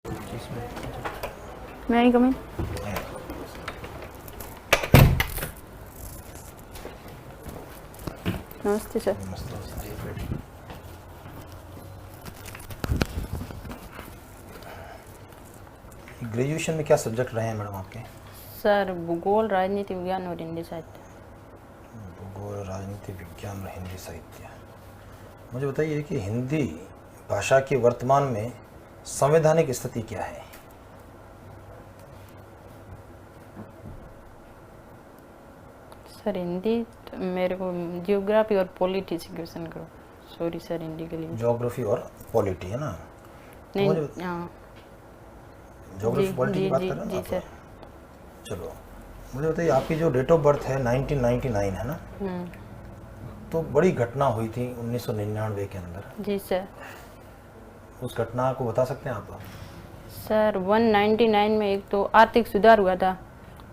मैं ही कमी। नमस्ते सर। ग्रेजुएशन में क्या सब्जेक्ट रहे हैं मैडम आपके? सर भूगोल, राजनीति विज्ञान और हिंदी साहित्य। भूगोल, राजनीति विज्ञान और हिंदी साहित्य। मुझे बताइए कि हिंदी भाषा की वर्तमान में संवैधानिक स्थिति क्या है? सर हिंदी तो मेरे को जियोग्राफी और पॉलिटी से क्वेश्चन करो। सॉरी सर, हिंदी के लिए। ज्योग्राफी और पॉलिटी है ना? तो नहीं, मुझे हाँ ज्योग्राफी पॉलिटी की बात कर रहे हैं ना जी आप? सर। चलो मुझे बताइए, आपकी जो डेट ऑफ बर्थ है 1999 है ना? तो बड़ी घटना हुई थी 1999 के अंदर। जी सर। उस घटना को बता सकते हैं आप? सर 199 में एक तो आर्थिक सुधार हुआ था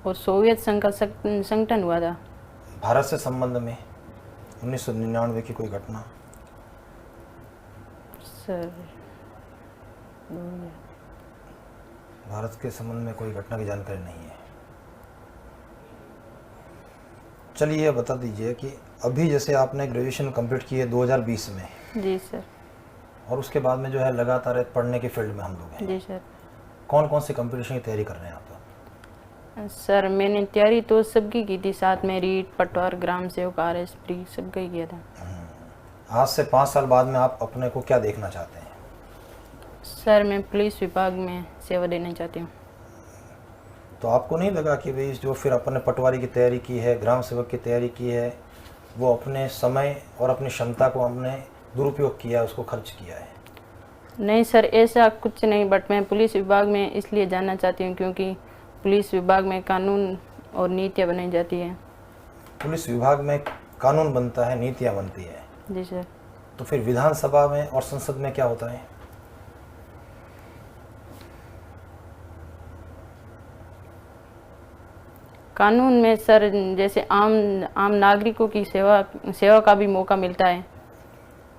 और सोवियत संघ का संगठन हुआ था। भारत से संबंध में 1999 की कोई घटना? सर भारत के संबंध में कोई घटना की जानकारी नहीं है। चलिए ये बता दीजिए कि अभी जैसे आपने ग्रेजुएशन कंप्लीट की है 2020 में। जी सर। और उसके बाद में जो है लगातार पढ़ने के फील्ड में हम लोग हैं। जी सर। कौन कौन सी कंपटीशन की तैयारी कर रहे हैं आप? सर मैंने तैयारी तो सबकी की थी, साथ में रीट, पटवार, ग्राम सेवक, RS प्री सबका ही किया था। आज से 5 साल बाद में आप अपने को क्या देखना चाहते हैं? सर मैं पुलिस विभाग में सेवा देना चाहती हूँ। तो आपको नहीं लगा कि भाई जो फिर अपने पटवारी की तैयारी की है, ग्राम सेवक की तैयारी की है, वो अपने समय और अपनी क्षमता को हमने दुरुपयोग किया है, उसको खर्च किया है? नहीं सर, ऐसा कुछ नहीं, बट मैं पुलिस विभाग में इसलिए जाना चाहती हूँ क्योंकि पुलिस विभाग में कानून और नीतियाँ बनाई जाती है। पुलिस विभाग में कानून बनता है, नीतियाँ बनती है। जी सर। तो फिर विधानसभा में और संसद में क्या होता है? कानून में सर जैसे आम नागरिकों की सेवा का भी मौका मिलता है।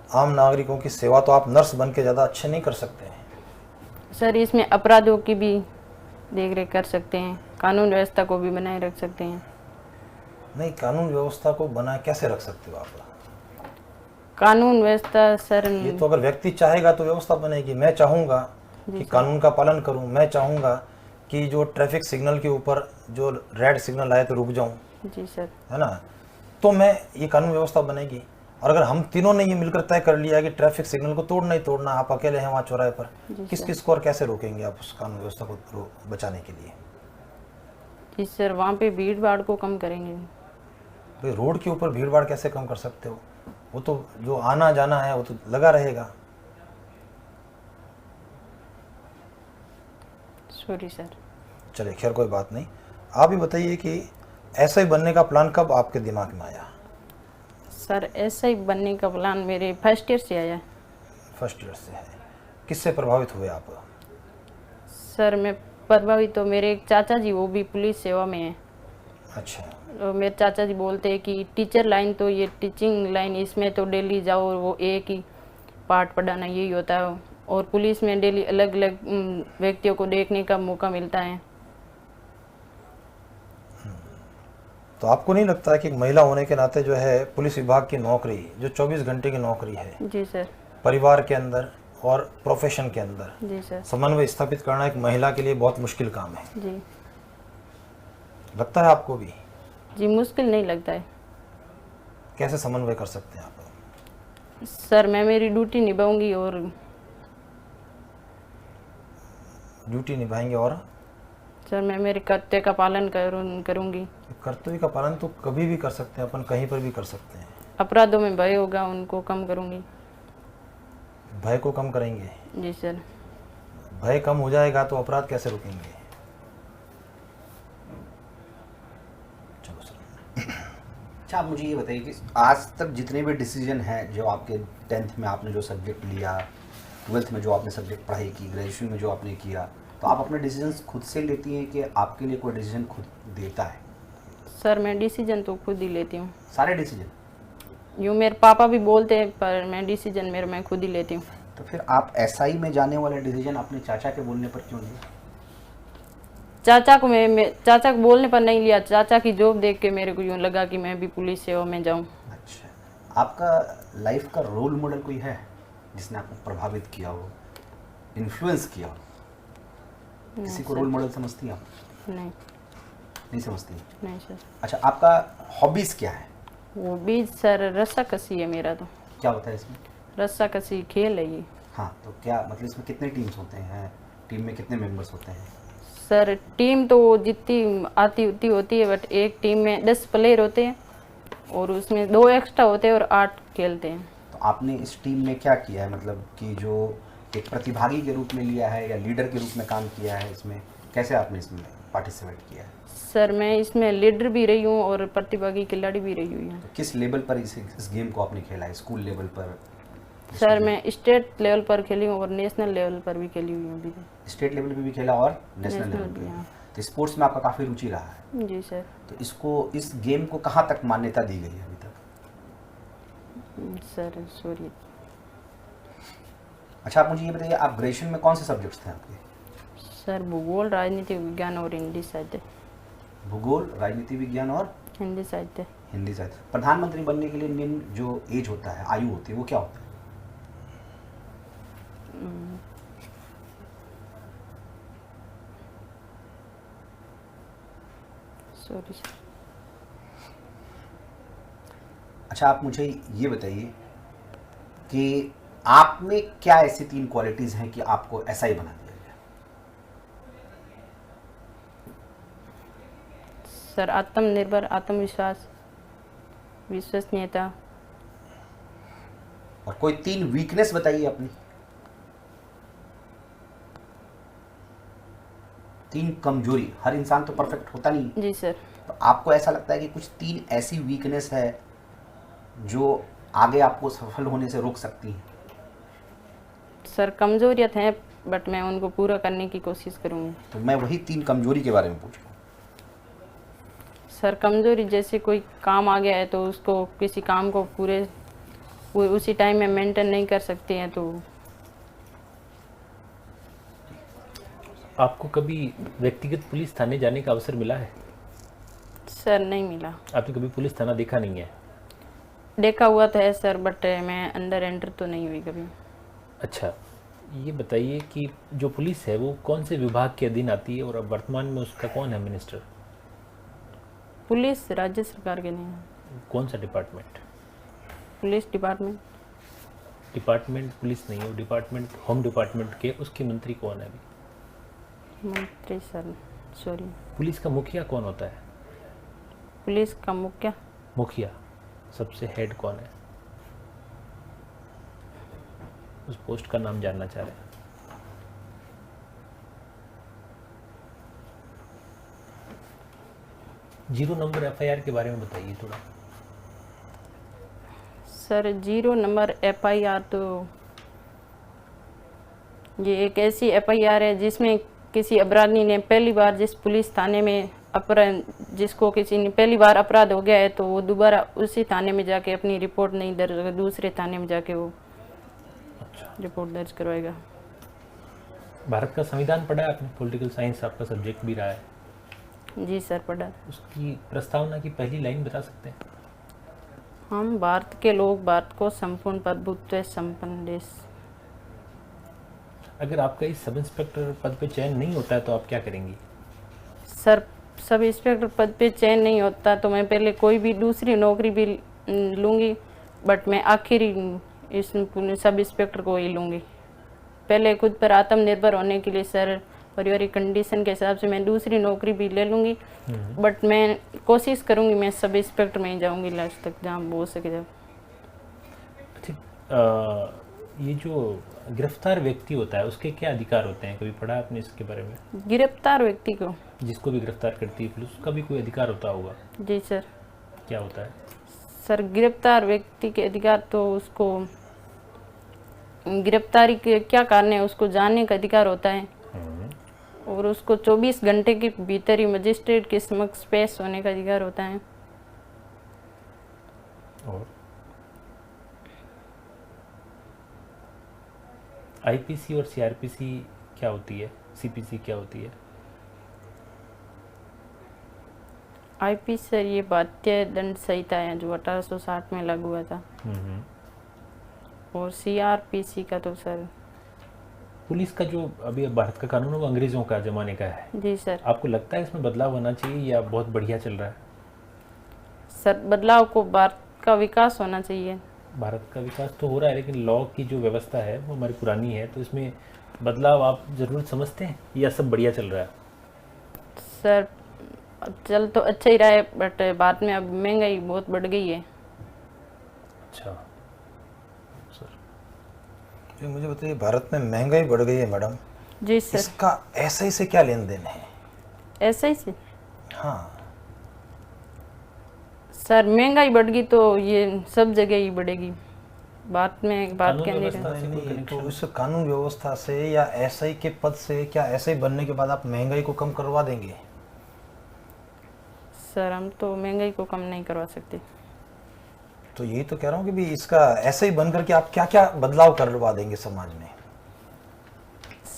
आम नागरिकों की सेवा तो आप नर्स बन के ज़्यादा अच्छे नहीं कर सकते हैं। सर इसमें अपराधों की भी देखरेख कर सकते हैं, कानून व्यवस्था को भी बनाए रख सकते हैं। नहीं, कानून व्यवस्था को बनाए कैसे रख सकते हो आप? कानून व्यवस्था सर ये तो अगर व्यक्ति चाहेगा तो व्यवस्था बनेगी। मैं चाहूँगा कि कानून का पालन करूँ, मैं चाहूँगा कि जो ट्रैफिक सिग्नल के ऊपर जो रेड सिग्नल आए तो रुक जाऊँ, जी सर, है ना? तो मैं ये कानून व्यवस्था बनेगी। और अगर हम तीनों ने ये मिलकर तय कर लिया कि ट्रैफिक सिग्नल को तोड़ना ही तोड़ना, आप अकेले हैं वहाँ चौराहे पर, किस किस को और कैसे रोकेंगे आप उस कानून व्यवस्था को बचाने के लिए? जी सर, वहाँ पे भीड़ भाड़ को कम करेंगे। भाई रोड के ऊपर भीड़ भाड़ कैसे कम कर सकते हो? वो तो जो आना जाना है वो तो लगा रहेगा। Sorry sir. चलिए खैर कोई बात नहीं। आप ही बताइए कि ऐसा ही बनने का प्लान कब आपके दिमाग में आया? सर ऐसा ही बनने का प्लान मेरे फर्स्ट ईयर से आया। फर्स्ट ईयर से है। किससे प्रभावित हुए आप? सर मैं प्रभावित तो मेरे एक चाचा जी, वो भी पुलिस सेवा में है। अच्छा। तो मेरे चाचा जी बोलते हैं कि टीचर लाइन तो ये टीचिंग लाइन, इसमें तो डेली जाओ, वो एक ही पाठ पढ़ाना यही होता है, और पुलिस में डेली अलग अलग व्यक्तियों को देखने का मौका मिलता है। तो आपको नहीं लगता है कि महिला होने के नाते जो है पुलिस विभाग की नौकरी, जो 24 घंटे की नौकरी है, जी सर। परिवार के अंदर और प्रोफेशन के अंदर जी सर। समन्वय स्थापित करना एक महिला के लिए बहुत मुश्किल काम है? जी। लगता है आपको भी? जी मुश्किल नहीं लगता है। कैसे समन्वय कर सकते हैं आप? सर मैं मेरी ड्यूटी निभाऊंगी और ड्यूटी निभाएंगे और सर मैं मेरे कर्तव्य का पालन करूंगी। कर्तव्य का पालन तो कभी भी कर सकते हैं अपन, कहीं पर भी कर सकते हैं। अपराधों में भय होगा उनको कम करूंगी। भय को कम करेंगे? जी सर। भय कम हो जाएगा तो अपराध कैसे रुकेंगे? चलो सर। अच्छा, आप मुझे ये बताइए कि आज तक जितने भी डिसीजन हैं, जो आपके 10th में आपने जो सब्जेक्ट लिया, 12th में जो आपने सब्जेक्ट पढ़ाई की, ग्रेजुएशन में जो आपने किया, तो आप अपने डिसीजंस खुद से लेती हैं कि आपके लिए कोई डिसीजन खुद देता है? सर मैं डिसीजन तो खुद ही लेती हूँ। सारे डिसीजन? यूँ मेरे पापा भी बोलते हैं, पर मैं डिसीजन मैं खुद ही लेती हूँ। तो फिर आप एसआई में जाने वाला डिसीजन अपने चाचा के बोलने पर क्यों लिया? चाचा को बोलने पर नहीं लिया, चाचा की जॉब देख के मेरे को यूँ लगा कि मैं भी पुलिस सेवा में जाऊँ। अच्छा, आपका लाइफ का रोल मॉडल कोई है जिसने आपको प्रभावित किया हो, इन्फ्लुएंस किया हो? किसी को रोल मॉडल समझती हैं आप? नहीं नहीं समझती? नहीं सर। अच्छा, आपका हॉबीज क्या है? वो भी सर रस्साकसी है मेरा। तो क्या होता है इसमें? रस्साकसी खेल है ये। हाँ, तो क्या मतलब इसमें कितने टीम्स होते हैं, टीम में कितने मेंबर्स होते हैं? सर टीम तो जितनी आती उतनी होती है, बट एक टीम में 10 प्लेयर होते हैं और उसमें 2 एक्स्ट्रा होते हैं और 8 खेलते हैं। तो आपने इस टीम में क्या किया है, मतलब कि जो एक प्रतिभागी के रूप में लिया है या लीडर के रूप में काम किया है, इसमें कैसे आपने इसमें पार्टिसिपेट किया है? सर मैं इसमें लीडर भी रही हूँ और प्रतिभागी खिलाड़ी भी रही हुई हूँ। तो किस लेवल पर इस गेम को आपने खेला है? स्कूल लेवल पर? सर मैं स्टेट लेवल पर खेली हूँ और नेशनल लेवल पर भी खेली हुई हूँ अभी तक। स्टेट लेवल पे भी खेला और नेशनल नेशनल लेवल भी, पे? हाँ। तो स्पोर्ट्स में आपका काफ़ी रुचि रहा है। जी सर। तो इस गेम को कहाँ तक मान्यता दी गई है अभी तक? Sir sorry. अच्छा, आप मुझे ये बताइए, आप ग्रेजुएशन में कौन से सब्जेक्ट्स थे आपके? सर भूगोल, राजनीति विज्ञान और हिंदी साहित्य। भूगोल, राजनीति विज्ञान और हिंदी साहित्य। हिंदी साहित्य। प्रधानमंत्री बनने के लिए मेन जो एज होता है, आयु होती है, वो क्या होता है? Sorry sir. अच्छा, आप मुझे ये बताइए कि आप में क्या ऐसी 3 क्वालिटीज़ हैं कि आपको एसआई बना दिया गया? सर आत्मनिर्भर, आत्मविश्वास, विश्वसनीयता। और कोई 3 वीकनेस बताइए अपनी, 3 कमजोरी। हर इंसान तो परफेक्ट होता नहीं। जी सर। तो आपको ऐसा लगता है कि कुछ 3 ऐसी वीकनेस है जो आगे आपको सफल होने से रोक सकती हैं? सर कमजोरियत हैं, बट मैं उनको पूरा करने की कोशिश करूँगी। तो मैं वही 3 कमजोरी के बारे में पूछ रहा हूँ। सर कमजोरी जैसे कोई काम आ गया है तो उसको किसी काम को पूरे उसी टाइम में मेंटेन नहीं कर सकते हैं। तो आपको कभी व्यक्तिगत पुलिस थाने जाने का अवसर मिला है? सर नहीं मिला। आपने कभी पुलिस थाना देखा नहीं है? देखा हुआ तो है सर, बट मैं अंदर एंटर तो नहीं हुई कभी। अच्छा, ये बताइए कि जो पुलिस है वो कौन से विभाग के अधीन आती है और अब वर्तमान में उसका कौन है मिनिस्टर? पुलिस राज्य सरकार के नहीं है। कौन सा department? Police department. Department police नहीं है, वो डिपार्टमेंट होम डिपार्टमेंट के, उसके मंत्री कौन है अभी? मंत्री सर सॉरी। पुलिस का मुखिया कौन होता है? पुलिस का मुखिया सबसे हेड कौन है? उस पोस्ट का नाम जानना चाह रहे हैं। जीरो नंबर एफआईआर के बारे में बताइए थोड़ा। सर 0 नंबर एफआईआर तो ये एक ऐसी एफआईआर है जिसमें किसी अपराधी ने पहली बार जिस पुलिस थाने में जिसको किसी ने पहली बार अपराध हो गया है तो वो दोबारा उसी थाने में जाके अपनी रिपोर्ट नहीं दर्ज, दूसरे थाने में जाके वो रिपोर्ट दर्ज करवाएगा। भारत का संविधान पढ़ा है आपने? पॉलिटिकल साइंस आपका सब्जेक्ट भी रहा है। जी सर पढ़ा। उसकी प्रस्तावना की पहली लाइन बता सकते हैं? हम भारत के लोग भारत को संपूर्ण प्रभुत्व संपन्न देश। अगर आपका इस सब इंस्पेक्टर पद पे चयन नहीं होता है तो आप क्या करेंगी? सर सब इंस्पेक्टर पद पे चयन नहीं होता तो मैं पहले कोई भी दूसरी नौकरी भी लूँगी, बट मैं आखिरी इस सब इंस्पेक्टर को ही लूँगी। पहले खुद पर आत्मनिर्भर होने के लिए सर पारिवारिक कंडीशन के हिसाब से मैं दूसरी नौकरी भी ले लूँगी, बट मैं कोशिश करूँगी मैं सब इंस्पेक्टर में ही जाऊँगी लास्ट तक जहाँ हो सके जब। अच्छा, ये जो गिरफ्तार व्यक्ति होता है उसके क्या अधिकार होते हैं? कभी पढ़ा आपने इसके बारे में? गिरफ्तार व्यक्ति को जिसको भी गिरफ्तार करती है पुलिस, उसका भी कोई अधिकार होता होगा? जी सर। क्या होता है? सर गिरफ्तार व्यक्ति के अधिकार तो उसको गिरफ्तारी के क्या कारण है उसको जानने का अधिकार होता है और उसको 24 घंटे के भीतर ही मजिस्ट्रेट के समक्ष पेश होने का अधिकार होता है। और आईपीसी और सीआरपीसी क्या होती है, सीपीसी क्या होती है? आईपी सर ये भारतीय दंड संहिता है जो 1860 में लागू हुआ था। और सीआरपीसी का तो सर पुलिस का जो अभी भारत का कानून है वो अंग्रेज़ों का ज़माने का है। जी सर। आपको लगता है इसमें बदलाव होना चाहिए या बहुत बढ़िया चल रहा है? सर बदलाव को भारत का विकास होना चाहिए। भारत का विकास तो हो रहा है, लेकिन लॉ की जो व्यवस्था है वो हमारी पुरानी है, तो इसमें बदलाव आप ज़रूर समझते हैं या सब बढ़िया चल रहा है? सर चल तो अच्छा ही रहा है, बट बाद में अब महंगाई बहुत बढ़ गई है। अच्छा सर, जी मुझे बताइए, भारत में महंगाई बढ़ गई है मैडम, जी सर। इसका एसआई से क्या लेन देन है? ऐसा ही से हाँ, सर महंगाई बढ़ गई तो ये सब जगह ही बढ़ेगी। बात में बात कानून के अंदर व्यवस्था से कोई नहीं तो कनेक्शन? इस कानून व्यवस्था से या एसआई के पद से, क्या एसआई बनने के बाद आप महंगाई को कम करवा देंगे? सर हम तो महंगाई को कम नहीं करवा सकते। तो यही तो कह रहा हूँ कि भी इसका एसआई बन करके आप क्या क्या बदलाव करवा देंगे समाज में?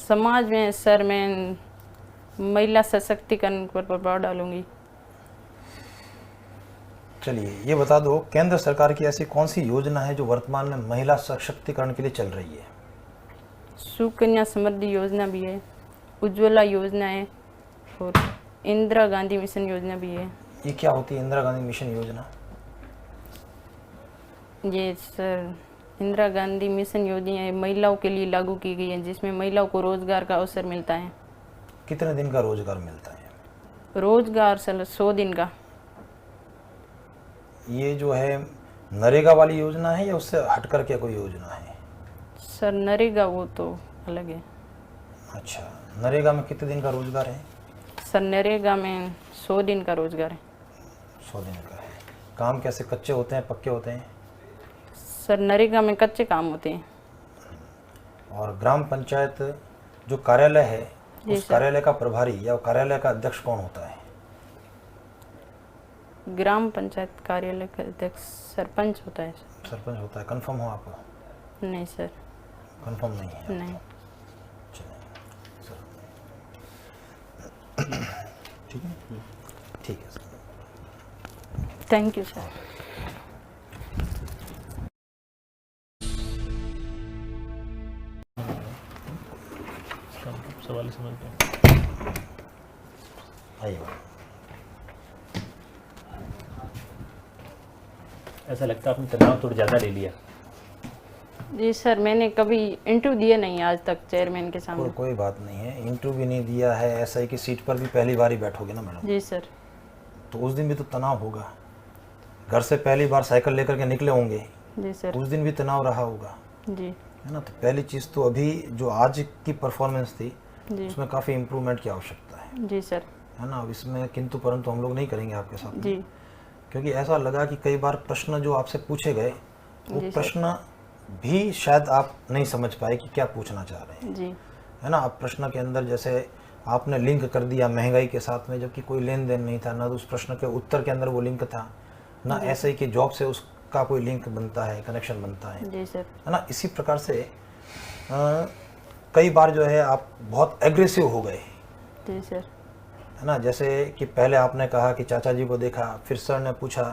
समाज में सर मैं महिला सशक्तिकरण पर प्रभाव डालूंगी। चलिए ये बता दो, केंद्र सरकार की ऐसी कौन सी योजना है जो वर्तमान में महिला सशक्तिकरण के लिए चल रही है? सुकन्या समृद्धि योजना भी है, उज्ज्वला योजना है और इंदिरा गांधी मिशन योजना भी है। ये क्या होती है इंदिरा गांधी मिशन योजना? ये सर इंदिरा गांधी मिशन योजना है महिलाओं के लिए लागू की गई है, जिसमें महिलाओं को रोजगार का अवसर मिलता है। कितने दिन का रोजगार मिलता है? रोजगार सर 100 दिन का। ये जो है नरेगा वाली योजना है या उससे हट करके कोई योजना है? सर नरेगा वो तो अलग है। अच्छा, नरेगा में कितने दिन का रोजगार है? सर नरेगा में 100 दिन का रोजगार है। 100 दिन का है। काम कैसे, कच्चे होते हैं पक्के होते हैं? सर नरेगा में कच्चे काम होते हैं। और ग्राम पंचायत जो कार्यालय है, जी उस सर। कार्यालय का प्रभारी या कार्यालय का अध्यक्ष कौन होता है? ग्राम पंचायत कार्यालय का अध्यक्ष सरपंच होता है। सरपंच होता है। कंफर्म हो आप? नहीं सर। कंफर्म नहीं है? नहीं। चलिए सर, ठीक है, ठीक है सर। Thank you sir. इसका मतलब सवाल समझ में आइए। ऐसा लगता है आपने तनाव थोड़ा ज़्यादा ले लिया। जी सर, मैंने कभी इंटरव्यू दिया नहीं आज तक चेयरमैन के सामने। कोई बात नहीं है, इंटरव्यू भी नहीं दिया है, एसआई की सीट पर भी पहली बार ही बैठोगे ना मैडम, जी सर। तो उस दिन भी तो तनाव होगा। घर से पहली बार साइकिल लेकर के निकले होंगे, जी सर। उस दिन भी तनाव रहा होगा, जी है ना। तो पहली चीज़ तो अभी जो आज की परफॉर्मेंस थी जी उसमें काफ़ी इम्प्रूवमेंट की आवश्यकता जी सर। है ना। अब इसमें किंतु परंतु हम लोग नहीं करेंगे आपके साथ में, जी क्योंकि ऐसा लगा कि कई बार प्रश्न जो आपसे पूछे गए वो जी सर। प्रश्न भी शायद आप नहीं समझ पाए कि क्या पूछना चाह रहे हैं, जी है ना। आप प्रश्न के अंदर जैसे आपने लिंक कर दिया महंगाई के साथ में, जबकि कोई लेन देन नहीं था, ना उस प्रश्न के उत्तर के अंदर वो लिंक था, ना एसआई की जॉब से उसका कोई लिंक बनता है, कनेक्शन बनता जी सर। है ना। इसी प्रकार से कई बार जो है आप बहुत एग्रेसिव हो गए, जी सर। है ना। जैसे कि पहले आपने कहा कि चाचा जी को देखा, फिर सर ने पूछा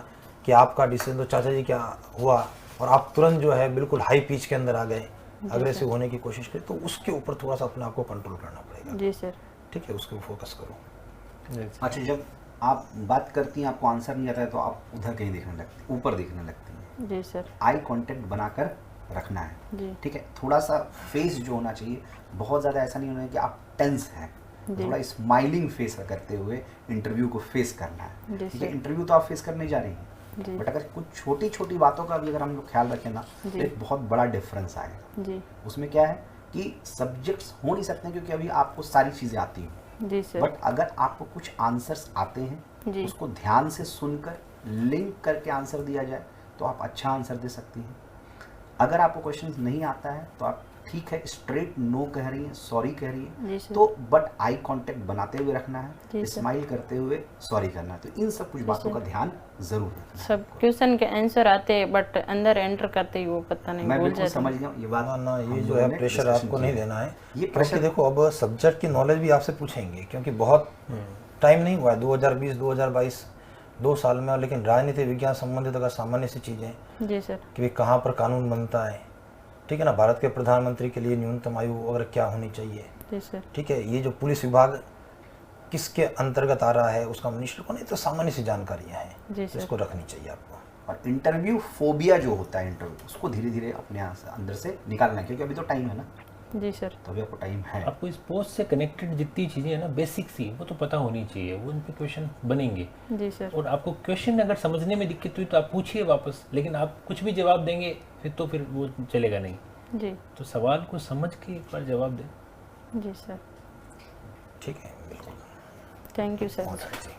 कि आपका डिसीजन, तो चाचा जी क्या हुआ, और आप तुरंत जो है बिल्कुल हाई पिच के अंदर आ गए, अग्रेसिव होने की कोशिश की। तो उसके ऊपर थोड़ा सा अपने आप को कंट्रोल करना पड़ेगा, जी सर। ठीक है, उसके ऊपर फोकस करो। अच्छा, जब आप बात करती हैं आपको आंसर नहीं आता है तो आप उधर कहीं देखने लगती, ऊपर देखने लगती हैं। जी सर। आई कांटेक्ट बनाकर रखना है, जी ठीक है। थोड़ा सा फेस जो होना चाहिए, बहुत ज़्यादा ऐसा नहीं होना है कि आप टेंस हैं, जी। थोड़ा स्माइलिंग फेस करते हुए इंटरव्यू को फेस करना है, जी ठीक है। सर। इंटरव्यू तो आप फेस करने जा रही हैं, जी बट अगर कुछ छोटी छोटी बातों का भी अगर हम लोग ख्याल रखें ना, तो जी। एक बहुत बड़ा डिफरेंस आएगा। जी उसमें क्या है कि सब्जेक्ट्स हो नहीं सकते क्योंकि अभी आपको सारी चीज़ें आती हैं, जी सर। बट अगर आपको कुछ आंसर्स आते हैं, जी। उसको ध्यान से सुनकर लिंक करके आंसर दिया जाए तो आप अच्छा आंसर दे सकती हैं। अगर आपको क्वेश्चन नहीं आता है तो आप ठीक है, स्ट्रेट नो कह रही हैं, सॉरी कह रही जी हैं, सर। तो बट आई कांटेक्ट बनाते हुए रखना जी है, सर। स्माइल करते हुए सॉरी करना है। तो इन सब कुछ बातों का ध्यान जरूर रखना है। सब क्वेश्चन के आंसर आते हैं बट अंदर एंटर करते ही वो पता नहीं मैं भूल बिल्कुल जाते समझ हैं। गया ये बात। ना ना, ये हम जो लोगों है ने प्रेशर discussion आपको किया नहीं लेना है, ये क्योंकि प्रेशर देखो अब सब्जेक्ट की नॉलेज भी आपसे पूछेंगे, क्योंकि बहुत टाइम नहीं हुआ है, 2020 2022 2 साल में, लेकिन राजनीति विज्ञान संबंधित अगर सामान्य सी चीज़ें जी सर। कि भाई कहाँ पर कानून बनता है, ठीक है ना, भारत के प्रधानमंत्री के लिए न्यूनतम आयु वगैरह क्या होनी चाहिए, जी सर। ठीक है, ये जो पुलिस विभाग किसके अंतर्गत आ रहा है उसका मिनिस्टर को, नहीं तो सामान्य सी जानकारियाँ हैं, जी सर। इसको रखनी चाहिए आपको। और इंटरव्यू फोबिया जो होता है इंटरव्यू, उसको धीरे धीरे अपने यहाँ से अंदर से निकालना है, क्योंकि अभी तो टाइम है ना, जी सर। तो अभी आपको टाइम है। आपको इस पोस्ट से कनेक्टेड जितनी चीज़ें हैं ना बेसिक सी, वो तो पता होनी चाहिए, वो उन पे क्वेश्चन बनेंगे। जी सर। और आपको क्वेश्चन अगर समझने में दिक्कत हुई तो आप पूछिए वापस, लेकिन आप कुछ भी जवाब देंगे फिर वो चलेगा नहीं। जी। तो सवाल को समझ के एक बार जवाब दें। जी सर। ठीक है, बिल्कुल। Thank you sir. बहुत अच्छी।